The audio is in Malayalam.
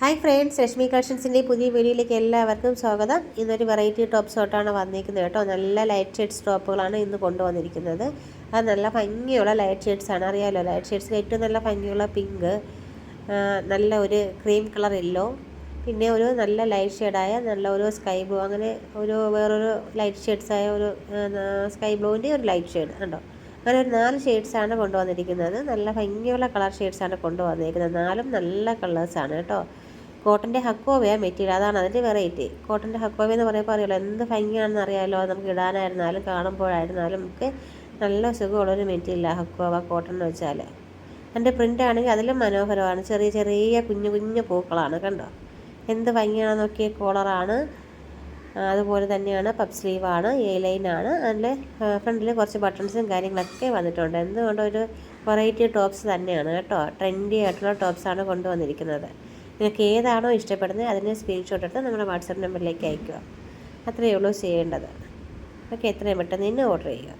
ഹായ് ഫ്രണ്ട്സ്, ലക്ഷ്മി കളക്ഷൻസിൻ്റെ പുതിയ വീഡിയോയിലേക്ക് എല്ലാവർക്കും സ്വാഗതം. ഇന്നൊരു വെറൈറ്റി ടോപ്സോട്ടാണ് വന്നിരിക്കുന്നത് കേട്ടോ. നല്ല ലൈറ്റ് ഷെയ്ഡ്സ് ടോപ്പുകളാണ് ഇന്ന് കൊണ്ടുവന്നിരിക്കുന്നത്. അത് നല്ല ഭംഗിയുള്ള ലൈറ്റ് ഷെയ്ഡ്സാണ്. അറിയാമല്ലോ, ലൈറ്റ് ഷെയ്ഡ്സിൽ ഏറ്റവും നല്ല ഭംഗിയുള്ള പിങ്ക്, നല്ല ഒരു ക്രീം കളർ യെല്ലോ, പിന്നെ ഒരു നല്ല ലൈറ്റ് ഷെയ്ഡായ നല്ല ഒരു സ്കൈ ബ്ലൂ, അങ്ങനെ ഒരു വേറൊരു ലൈറ്റ് ഷെയ്ഡ്സായ ഒരു സ്കൈ ബ്ലൂവിൻ്റെ ഒരു ലൈറ്റ് ഷെയ്ഡ് കണ്ടോ. അങ്ങനെ ഒരു 4 ഷെയ്ഡ്സാണ് കൊണ്ടുവന്നിരിക്കുന്നത്. നല്ല ഭംഗിയുള്ള കളർ ഷെയ്ഡ്സാണ് കൊണ്ടുവന്നിരിക്കുന്നത്. 4ഉം നല്ല കളേഴ്സാണ് കേട്ടോ. കോട്ടൻ്റെ ഹക്കോവയാണ് മെറ്റീരിയൽ, അതാണ് അതിൻ്റെ വെറൈറ്റി. കോട്ടൻ്റെ ഹക്കോവ എന്ന് പറയുമ്പോൾ അറിയാമല്ലോ എന്ത് ഭംഗിയാണെന്ന് അറിയാമല്ലോ. നമുക്ക് ഇടാനായിരുന്നാലും കാണുമ്പോഴായിരുന്നാലും നമുക്ക് നല്ല സുഖമുള്ളൊരു മെറ്റീരിയലാണ് ഹക്കോവ കോട്ടൺ എന്ന് വെച്ചാൽ. അതിൻ്റെ പ്രിൻ്റ് ആണെങ്കിൽ അതിലും മനോഹരമാണ്. ചെറിയ ചെറിയ കുഞ്ഞു കുഞ്ഞു പൂക്കളാണ് കണ്ടോ. എന്ത് ഭംഗിയാണെന്ന് നോക്കിയ കോളറാണ്. അതുപോലെ തന്നെയാണ് പഫ് സ്ലീവാണ്, എ ലൈനാണ്. അതിൻ്റെ ഫ്രണ്ടിൽ കുറച്ച് ബട്ടൺസും കാര്യങ്ങളൊക്കെ വന്നിട്ടുണ്ട്. എന്തുകൊണ്ടും ഒരു വെറൈറ്റി ടോപ്സ് തന്നെയാണ് കേട്ടോ. ട്രെൻഡി ആയിട്ടുള്ള ടോപ്സാണ് കൊണ്ടുവന്നിരിക്കുന്നത്. നിങ്ങൾക്ക് ഏതാണോ ഇഷ്ടപ്പെടുന്നത് അതിന് സ്ക്രീൻഷോട്ട് എടുത്ത് നമ്മുടെ വാട്സാപ്പ് നമ്പറിലേക്ക് അയയ്ക്കുക. അത്രയേ ഉള്ളൂ ചെയ്യേണ്ടത്. ഓക്കെ, എത്രയും പെട്ടെന്ന് തന്നെ ഓർഡർ ചെയ്യുക.